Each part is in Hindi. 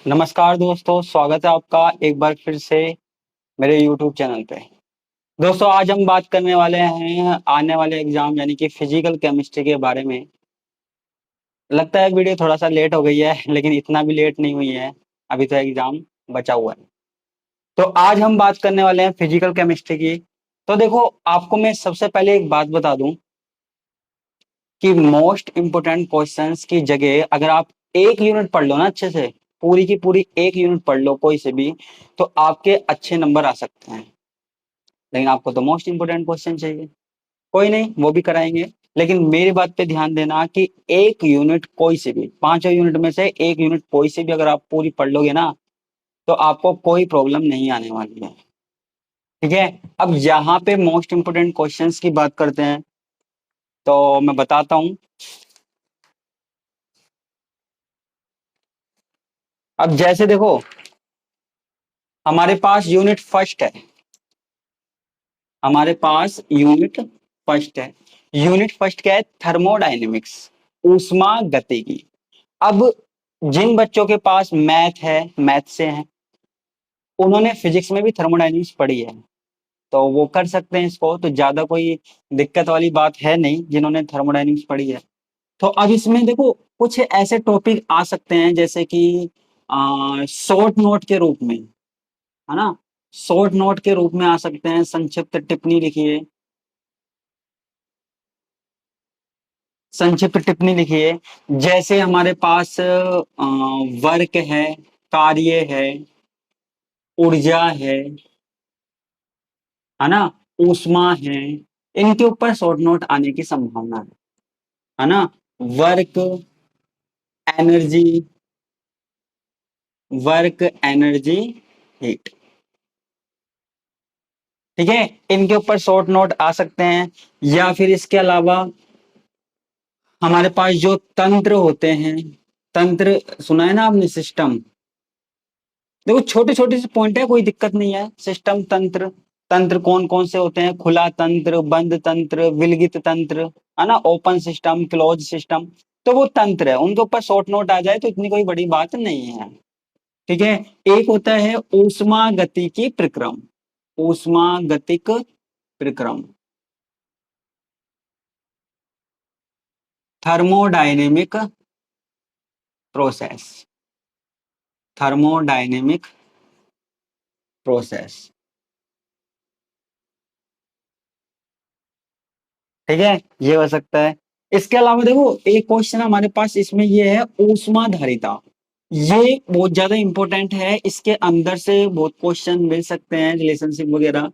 नमस्कार दोस्तों, स्वागत है आपका एक बार फिर से मेरे YouTube चैनल पे। दोस्तों, आज हम बात करने वाले हैं आने वाले एग्जाम यानी कि फिजिकल केमिस्ट्री के बारे में। लगता है वीडियो थोड़ा सा लेट हो गई है लेकिन इतना भी लेट नहीं हुई है। अभी तो एग्जाम बचा हुआ है। तो आज हम बात करने वाले हैं फिजिकल केमिस्ट्री की। तो देखो, आपको मैं सबसे पहले एक बात बता दूं कि मोस्ट इंपोर्टेंट क्वेश्चंस की जगह अगर आप एक यूनिट पढ़ लो ना अच्छे से, पूरी की पूरी एक यूनिट पढ़ लो कोई से भी, तो आपके अच्छे नंबर आ सकते हैं। लेकिन आपको तो मोस्ट इंपोर्टेंट क्वेश्चन चाहिए। कोई नहीं, वो भी कराएंगे। लेकिन मेरी बात पे ध्यान देना कि एक यूनिट कोई से भी, पांचों यूनिट में से एक यूनिट कोई से भी अगर आप पूरी पढ़ लोगे ना, तो आपको कोई प्रॉब्लम नहीं आने वाली है। ठीक है। अब यहाँ पे मोस्ट इंपोर्टेंट क्वेश्चंस की बात करते हैं। तो मैं बताता हूँ। अब जैसे देखो, हमारे पास यूनिट फर्स्ट है। हमारे पास यूनिट फर्स्ट है। यूनिट फर्स्ट क्या है? थर्मोडायनेमिक्स, ऊष्मा गतिकी। अब जिन बच्चों के पास मैथ है, मैथ से है, उन्होंने फिजिक्स में भी थर्मोडायनेमिक्स पढ़ी है, तो वो कर सकते हैं इसको। तो ज्यादा कोई दिक्कत वाली बात है नहीं जिन्होंने थर्मोडायनेमिक्स पढ़ी है। तो अब इसमें देखो, कुछ ऐसे टॉपिक आ सकते हैं जैसे कि शॉर्ट नोट के रूप में, है ना। शॉर्ट नोट के रूप में आ सकते हैं, संक्षिप्त टिप्पणी लिखिए। संक्षिप्त टिप्पणी लिखिए। जैसे हमारे पास वर्क है, कार्य है, ऊर्जा है ना, ऊष्मा है। इनके ऊपर शॉर्ट नोट आने की संभावना है ना। Work, energy, work, energy, heat. ठीक है। इनके ऊपर शॉर्ट नोट आ सकते हैं। या फिर इसके अलावा हमारे पास जो तंत्र होते हैं, तंत्र सुना है ना आपने? सिस्टम। देखो, छोटे छोटे से पॉइंट है, कोई दिक्कत नहीं है। सिस्टम, तंत्र। तंत्र कौन कौन से होते हैं? खुला तंत्र, बंद तंत्र, विलगित तंत्र, है ना, ओपन सिस्टम, क्लोज सिस्टम। तो वो तंत्र है, उनके ऊपर शॉर्ट नोट आ जाए तो इतनी कोई बड़ी बात नहीं है। ठीक है। एक होता है ऊष्मा गतिकी प्रक्रम। ऊष्मा गतिक प्रक्रम। Thermodynamic process. Thermodynamic process. ठीक है, ये हो सकता है। इसके अलावा देखो, एक क्वेश्चन हमारे पास इसमें ये है, ऊष्मा धारिता। ये बहुत ज्यादा इंपॉर्टेंट है, इसके अंदर से बहुत क्वेश्चन मिल सकते हैं, रिलेशनशिप वगैरह।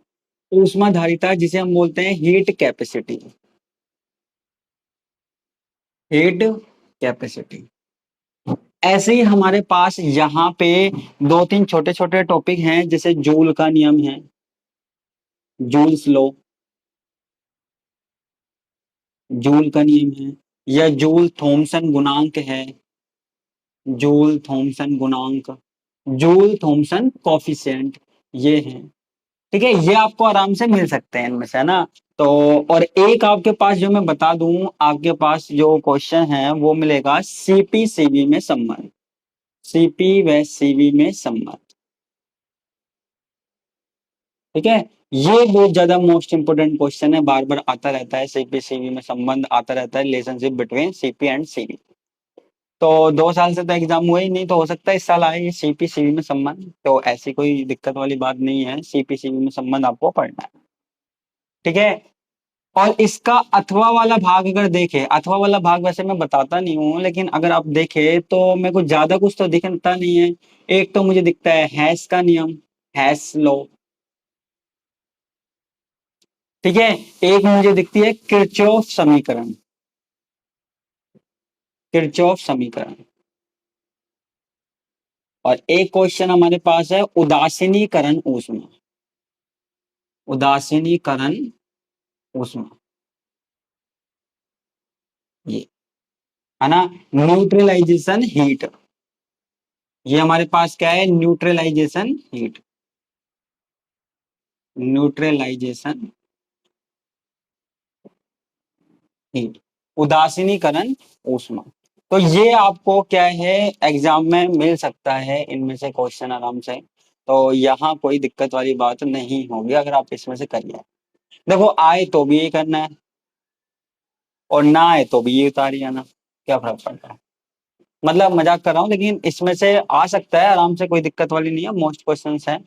ऊष्मा धारिता जिसे हम बोलते हैं हीट कैपेसिटी। Heat capacity. ऐसे ही हमारे पास यहाँ पे दो तीन छोटे छोटे टॉपिक हैं, जैसे जूल का नियम है, जूल्स लॉ। जूल का नियम है, या जूल थॉमसन गुणांक है। जूल थॉमसन गुणांक, जूल थॉमसन कॉफिशिएंट, ये है। ठीक है, ये आपको आराम से मिल सकते हैं इनमें से, है ना। तो और एक आपके पास जो मैं बता दूं, आपके पास जो क्वेश्चन है वो मिलेगा सीपी सीवी में संबंध। सीपी व सीवी में संबंध। ठीक है। ये बहुत ज्यादा मोस्ट इंपोर्टेंट क्वेश्चन है, बार बार आता रहता है। सीपी सीवी में संबंध आता रहता है, relationship between CP and CV. तो 2 साल से तो एग्जाम हुआ ही नहीं, तो हो सकता है इस साल आए ये सीपी सीवी में संबंध। तो ऐसी कोई दिक्कत वाली बात नहीं है, सीपी सीवी में संबंध आपको पढ़ना है। ठीक है। और इसका अथवा वाला भाग अगर देखे, अथवा वाला भाग वैसे मैं बताता नहीं हूँ, लेकिन अगर आप देखे तो मेरे को ज्यादा कुछ तो दिखता नहीं है। एक तो मुझे दिखता है हैश का नियम, हैश लॉ। ठीक है। एक मुझे दिखती है किरचॉफ समीकरण, किरचॉफ समीकरण। और एक क्वेश्चन हमारे पास है उदासीनीकरण ऊष्मा। उदासीनीकरण ऊष्मा, ये, है ना। न्यूट्रलाइजेशन हीट, ये हमारे पास क्या है? Neutralisation heat. न्यूट्रलाइजेशन हीट, उदासीनीकरण ऊष्मा। तो ये आपको क्या है, एग्जाम में मिल सकता है इनमें से क्वेश्चन आराम से। तो यहाँ कोई दिक्कत वाली बात नहीं होगी अगर आप इसमें से करिए। देखो आए तो भी ये करना है और ना आए तो भी ये उतारिए आना, क्या फर्क पड़ता है। मतलब मजाक कर रहा हूँ, लेकिन इसमें से आ सकता है आराम से, कोई दिक्कत वाली नहीं है, मोस्ट क्वेश्चंस है।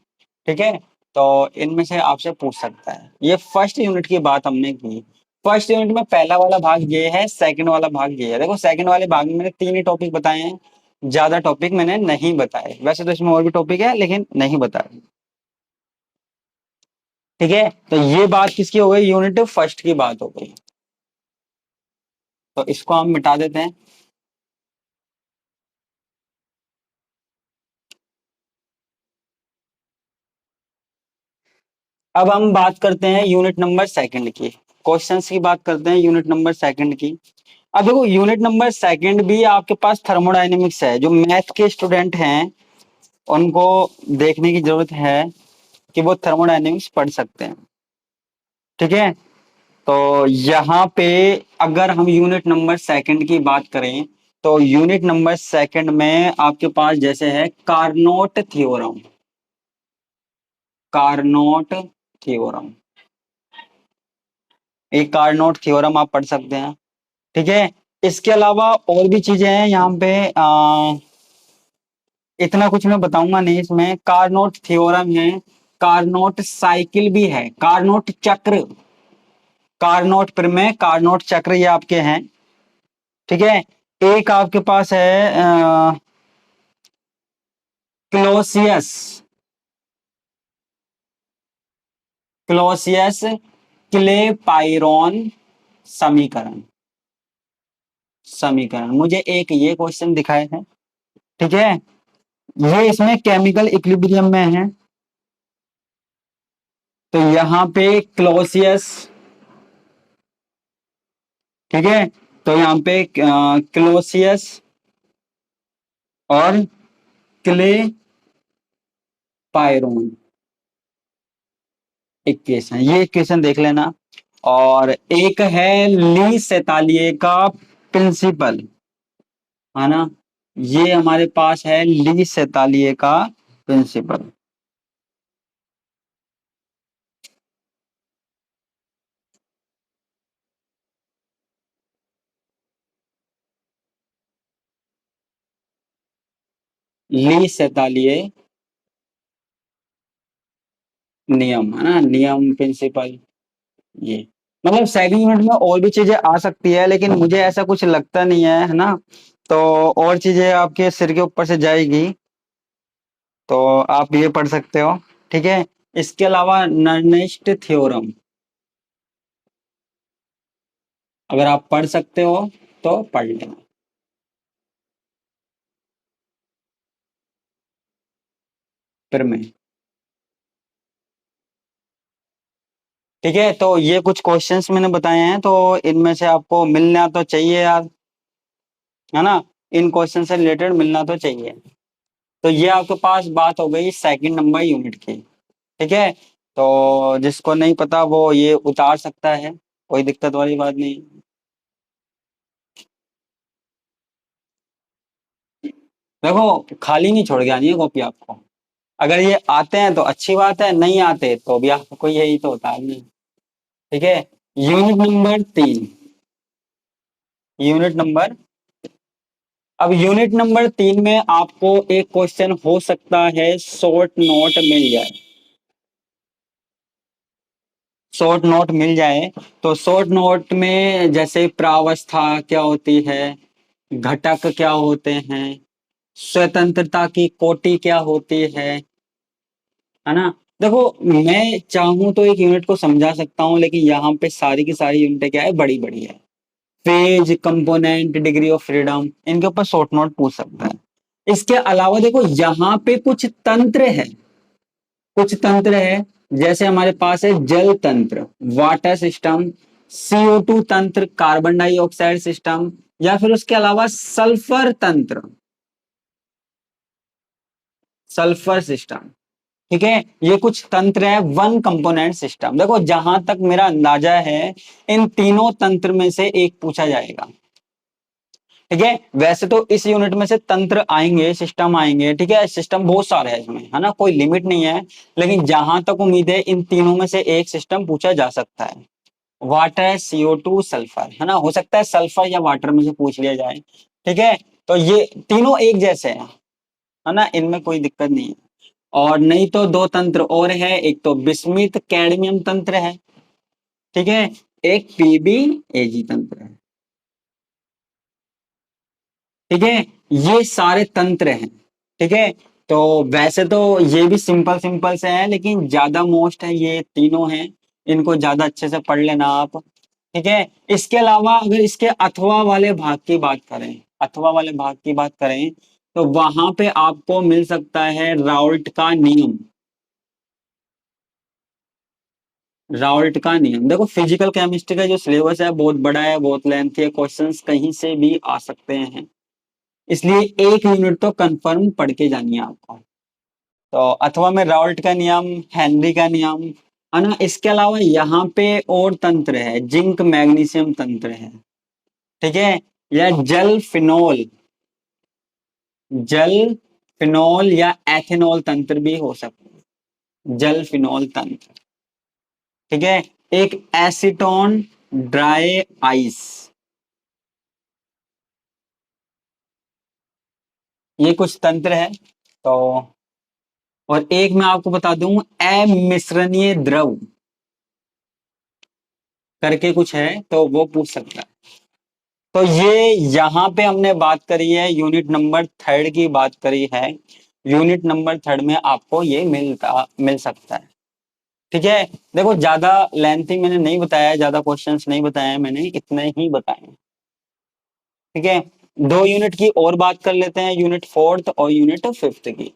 ठीक है, तो इनमें से आपसे पूछ सकता है। ये फर्स्ट यूनिट की बात हमने की। फर्स्ट यूनिट में पहला वाला भाग ये है, सेकंड वाला भाग ये है। देखो सेकंड वाले भाग में मैंने 3 ही टॉपिक बताए हैं, ज्यादा टॉपिक मैंने नहीं बताए। वैसे तो इसमें और भी टॉपिक है लेकिन नहीं बताए। ठीक है, तो ये बात किसकी हो गई, यूनिट फर्स्ट की बात हो गई। तो इसको हम मिटा देते हैं। अब हम बात करते हैं यूनिट नंबर सेकंड की, क्वेश्चंस की बात करते हैं यूनिट नंबर सेकंड की। अब देखो यूनिट नंबर सेकंड भी आपके पास थर्मोडायनेमिक्स है। जो मैथ के स्टूडेंट हैं उनको देखने की जरूरत है कि वो थर्मोडायनेमिक्स पढ़ सकते हैं। ठीक है, तो यहाँ पे अगर हम यूनिट नंबर सेकंड की बात करें तो यूनिट नंबर सेकंड में आपके पास जैसे है कार्नोट थ्योरम। कार्नोट थ्योरम, एक कार्नोट थ्योरम आप पढ़ सकते हैं। ठीक है, इसके अलावा और भी चीजें हैं यहाँ पे। इतना कुछ मैं बताऊंगा नहीं इसमें। कार्नोट थ्योरम है, कार्नोट साइकिल भी है, कार्नोट चक्र, कार्नोट प्रमेय, कार्नोट चक्र, ये आपके हैं। ठीक है, एक आपके पास है क्लोसियस, क्लोसियस क्ले पाइरोन समीकरण, समीकरण मुझे एक ये क्वेश्चन दिखाए हैं। ठीक है, ये इसमें केमिकल इक्विलिब्रियम में है। तो यहाँ पे क्लोसियस, ठीक है, तो यहाँ पे क्लोसियस और क्ले पायरोन इक्वेशन, ये इक्वेशन देख लेना। और एक है ली सेतालिए का प्रिंसिपल, है ना, ये हमारे पास है ली सेतालिए का प्रिंसिपल। ली सेतालिए नियम, है ना, नियम प्रिंसिपल। ये मतलब सेकंड यूनिट में और भी चीजें आ सकती है, लेकिन मुझे ऐसा कुछ लगता नहीं है ना। तो और चीजें आपके सिर के ऊपर से जाएगी, तो आप ये पढ़ सकते हो। ठीक है, इसके अलावा नर्निस्ट थ्योरम अगर आप पढ़ सकते हो तो पढ़ लेना। फिर मैं, ठीक है, तो ये कुछ क्वेश्चंस मैंने बताए हैं, तो इनमें से आपको मिलना तो चाहिए यार, है ना, इन क्वेश्चन से रिलेटेड मिलना तो चाहिए। तो ये आपके पास बात हो गई सेकंड नंबर यूनिट की। ठीक है, तो जिसको नहीं पता वो ये उतार सकता है, कोई दिक्कत वाली बात नहीं। देखो खाली नहीं छोड़ के आनी है कॉपी आपको। अगर ये आते हैं तो अच्छी बात है, नहीं आते तो भी आपको यही तो उतारना है। ठीक है, यूनिट नंबर 3, यूनिट नंबर, अब यूनिट नंबर 3 में आपको एक क्वेश्चन हो सकता है शॉर्ट नोट मिल जाए, शॉर्ट नोट मिल जाए। तो शॉर्ट नोट में जैसे प्रावस्था क्या होती है, घटक क्या होते हैं, स्वतंत्रता की कोटि क्या होती है ना। देखो मैं चाहूं तो एक यूनिट को समझा सकता हूं, लेकिन यहाँ पे सारी की सारी यूनिट क्या है, बड़ी बड़ी है। Phase, component, degree of freedom, इनके ऊपर शॉर्ट नोट पूछ सकता है। इसके अलावा देखो यहाँ पे कुछ तंत्र है, कुछ तंत्र है, जैसे हमारे पास है जल तंत्र, वाटर सिस्टम, CO2 तंत्र, कार्बन डाइऑक्साइड सिस्टम, या फिर उसके अलावा सल्फर तंत्र, सल्फर सिस्टम। ठीक है, ये कुछ तंत्र है, वन कंपोनेंट सिस्टम। देखो जहां तक मेरा अंदाजा है इन तीनों तंत्र में से एक पूछा जाएगा। ठीक है। वैसे तो इस यूनिट में से तंत्र आएंगे, सिस्टम आएंगे, ठीक है, सिस्टम बहुत सारे हैं इसमें, है ना, कोई लिमिट नहीं है। लेकिन जहां तक उम्मीद है इन तीनों में से एक सिस्टम पूछा जा सकता है। वाटर, CO2, सल्फर, है ना, हो सकता है सल्फर या वाटर में से पूछ लिया जाए। ठीक है, तो ये तीनों एक जैसे हैं, है ना, इनमें कोई दिक्कत नहीं है। और नहीं तो दो तंत्र और है, एक तो बिस्मिथ कैडमियम तंत्र है, ठीक है, एक PbAg तंत्र है। ठीक है, ये सारे तंत्र हैं। ठीक है, तो वैसे तो ये भी सिंपल सिंपल से हैं, लेकिन ज्यादा मोस्ट है ये तीनों हैं। इनको ज्यादा अच्छे से पढ़ लेना आप। ठीक है, इसके अलावा अगर इसके अथवा वाले भाग की बात करें, अथवा वाले भाग की बात करें, तो वहां पे आपको मिल सकता है राउल्ट का नियम। राउल्ट का नियम, देखो फिजिकल केमिस्ट्री का जो सिलेबस है बहुत बड़ा है, बहुत लेंथी है, क्वेश्चंस कहीं से भी आ सकते हैं, इसलिए एक यूनिट तो कंफर्म पढ़ के जानी है आपको। तो अथवा में राउल्ट का नियम, हेनरी का नियम, है ना, इसके अलावा यहाँ पे और तंत्र है, जिंक मैग्नीशियम तंत्र है। ठीक है, या जल फिनोल, जल फिनोल या एथेनॉल तंत्र भी हो सकता है, जल फिनोल तंत्र। ठीक है, एक एसीटोन ड्राई आइस, ये कुछ तंत्र है। तो और एक मैं आपको बता दूं, अमिश्रणीय द्रव करके कुछ है, तो वो पूछ सकता है। तो ये यहाँ पे हमने बात करी है, यूनिट नंबर थर्ड की बात करी है। यूनिट नंबर थर्ड में आपको ये मिल सकता है। ठीक है, देखो ज्यादा लेंथी मैंने नहीं बताया, ज्यादा क्वेश्चंस नहीं बताए हैं मैंने, इतने ही बताए हैं। ठीक है, दो यूनिट की और बात कर लेते हैं, यूनिट फोर्थ और यूनिट फिफ्थ की।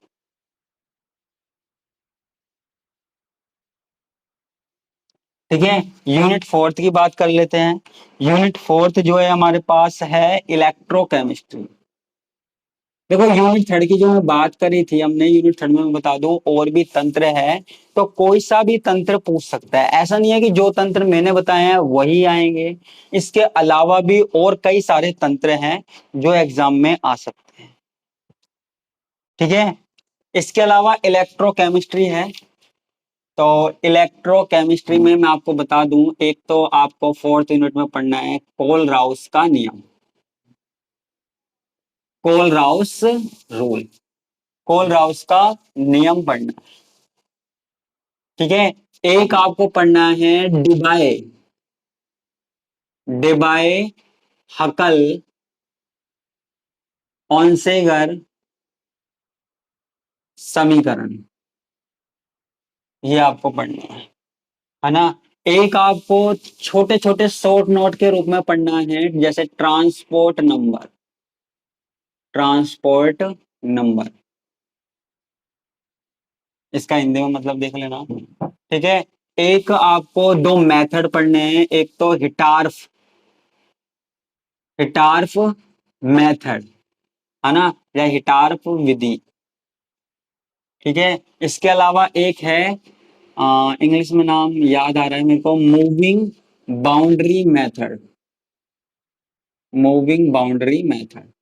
ठीक है, यूनिट फोर्थ की बात कर लेते हैं। यूनिट फोर्थ जो है हमारे पास है इलेक्ट्रोकेमिस्ट्री। देखो यूनिट थर्ड की जो मैं बात करी थी हमने, यूनिट थर्ड में मैं बता दूं और भी तंत्र है, तो कोई सा भी तंत्र पूछ सकता है, ऐसा नहीं है कि जो तंत्र मैंने बताए हैं वही आएंगे। इसके अलावा भी और कई सारे तंत्र हैं जो एग्जाम में आ सकते हैं। ठीक है, इसके अलावा इलेक्ट्रोकेमिस्ट्री है। तो इलेक्ट्रोकेमिस्ट्री में मैं आपको बता दूं, एक तो आपको फोर्थ यूनिट में पढ़ना है कोल राउस का नियम, कोल राउस रूल, कोल राउस का नियम पढ़ना। ठीक है, एक आपको पढ़ना है डिबाए, डिबाए हकल ऑनसेगर समीकरण, ये आपको पढ़ना है ना। एक आपको छोटे छोटे शॉर्ट नोट के रूप में पढ़ना है, जैसे ट्रांसपोर्ट नंबर, ट्रांसपोर्ट नंबर, इसका हिंदी में मतलब देख लेना। ठीक है, एक आपको दो मेथड पढ़ने हैं, एक तो हिटार्फ, हिटार्फ मेथड, है ना, या हिटार्फ विधि। ठीक है, इसके अलावा एक है, इंग्लिश में नाम याद आ रहा है मेरे को, moving boundary method, moving boundary method.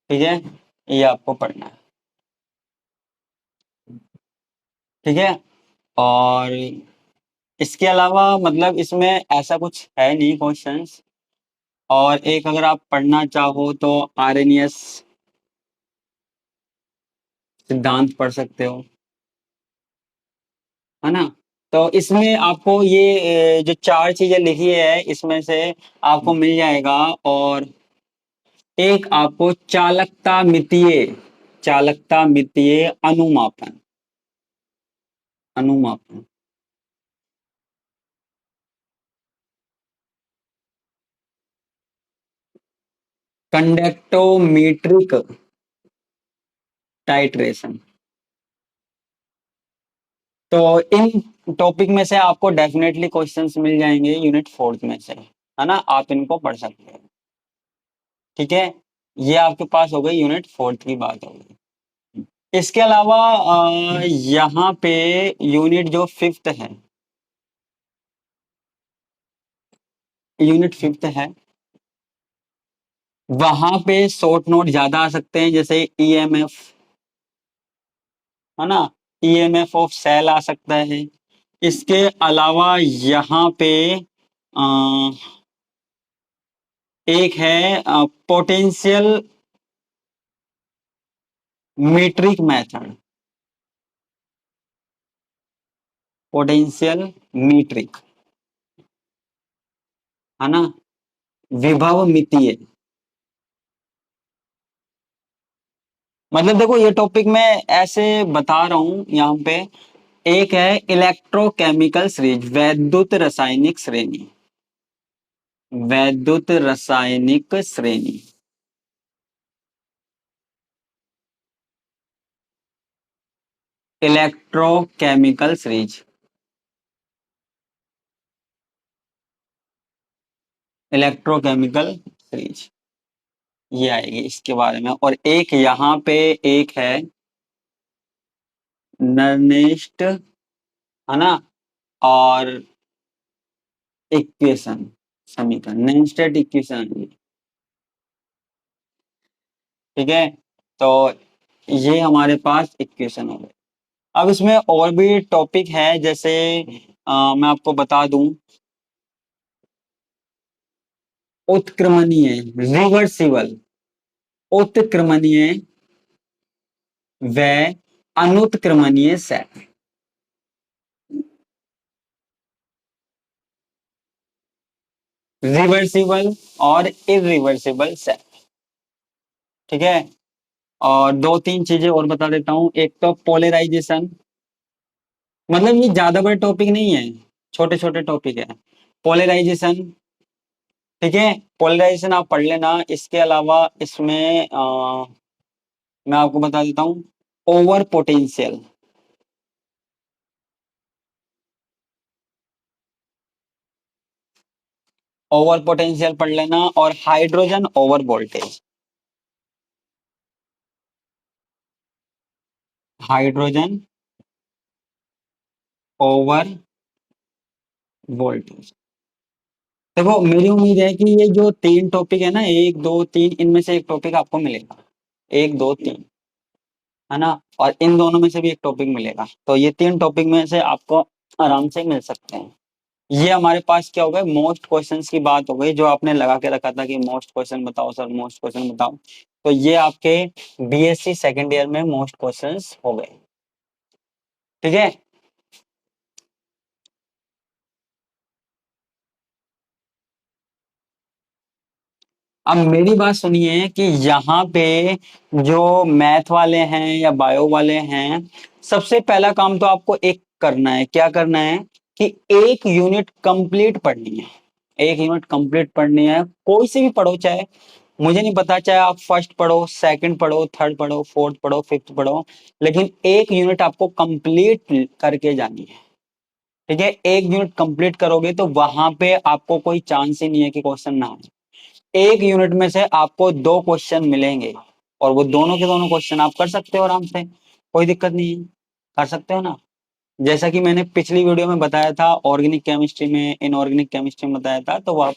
ठीक है, ये आपको पढ़ना है। ठीक है, और इसके अलावा मतलब इसमें ऐसा कुछ है नहीं क्वेश्चंस। और एक अगर आप पढ़ना चाहो तो आरएनएस सिद्धांत पढ़ सकते हो, है ना। तो इसमें आपको ये जो चार चीजें लिखी है इसमें से आपको मिल जाएगा। और एक आपको चालकता मितीय, चालकता मितीय अनुमापन, अनुमापन, कंडक्टोमीट्रिक टाइट्रेशन। तो इन टॉपिक में से आपको डेफिनेटली क्वेश्चंस मिल जाएंगे यूनिट फोर्थ में से, है ना, आप इनको पढ़ सकते हैं। ठीक है, ये आपके पास हो गई यूनिट फोर्थ की बात हो गई। इसके अलावा यहाँ पे यूनिट जो फिफ्थ है, यूनिट फिफ्थ है, वहां पे शॉर्ट नोट ज्यादा आ सकते हैं, जैसे ईएमएफ, है ना, ईएमएफ ऑफ सेल आ सकता है। इसके अलावा यहाँ पे अ, एक है potential metric method, potential metric, है ना, विभव मितीय। मतलब देखो ये टॉपिक मैं ऐसे बता रहा हूं यहाँ पे। एक है इलेक्ट्रोकेमिकल सीरीज, वैद्युत रासायनिक श्रेणी, वैद्युत रासायनिक श्रेणी, इलेक्ट्रोकेमिकल सीरीज, इलेक्ट्रोकेमिकल सीरीज, ये आएगी इसके बारे में। और एक यहाँ पे एक है नर्नेस्ट, है ना, और इक्वेशन, समीकरण, नर्नेस्ट इक्वेशन, ठीक है। तो ये हमारे पास इक्वेशन हो गए। अब इसमें और भी टॉपिक है, जैसे मैं आपको बता दूं, उत्क्रमणीय, रिवर्सिबल, उत्क्रमणीय व अनुत्क्रमणीय सेट, रिवर्सिबल और इरिवर्सिबल सेट, ठीक है। और दो तीन चीजें और बता देता हूं। एक तो पोलराइजेशन, मतलब ये ज्यादा बड़े टॉपिक नहीं है, छोटे छोटे टॉपिक है। पोलराइजेशन, ठीक है, पोलराइजेशन आप पढ़ लेना। इसके अलावा इसमें मैं आपको बता देता हूँ ओवर पोटेंशियल, ओवर पोटेंशियल पढ़ लेना। और hydrogen over voltage, hydrogen over voltage. देखो मेरी उम्मीद है कि ये जो तीन टॉपिक है ना, एक दो तीन, इनमें से एक टॉपिक आपको मिलेगा, एक दो तीन, है ना, और इन दोनों में से भी एक टॉपिक मिलेगा। तो ये तीन टॉपिक में से आपको आराम से मिल सकते हैं। ये हमारे पास क्या हो गया, मोस्ट क्वेश्चंस की बात हो गई, जो आपने लगा के रखा था कि मोस्ट क्वेश्चन बताओ सर, मोस्ट क्वेश्चन बताओ। तो ये आपके बीएससी सेकेंड ईयर में मोस्ट क्वेश्चंस हो गए, ठीक है। अब मेरी बात सुनिए कि यहाँ पे जो मैथ वाले हैं या बायो वाले हैं, सबसे पहला काम तो आपको एक करना है, क्या करना है कि एक यूनिट कंप्लीट पढ़नी है, एक यूनिट कंप्लीट पढ़नी है। कोई से भी पढ़ो, चाहे मुझे नहीं पता, चाहे आप फर्स्ट पढ़ो, सेकंड पढ़ो, थर्ड पढ़ो, फोर्थ पढ़ो, फिफ्थ पढ़ो, लेकिन एक यूनिट आपको कंप्लीट करके जानी है, ठीक है। एक यूनिट कंप्लीट करोगे तो वहां पे आपको कोई चांस ही नहीं है कि क्वेश्चन ना आए। एक यूनिट में से आपको दो क्वेश्चन मिलेंगे, और वो दोनों के दोनों क्वेश्चन आप कर सकते हो आराम से, कोई दिक्कत नहीं है, कर सकते हो ना। जैसा कि मैंने पिछली वीडियो में बताया था, ऑर्गेनिक केमिस्ट्री में, इनऑर्गेनिक केमिस्ट्री में बताया था, तो वो आप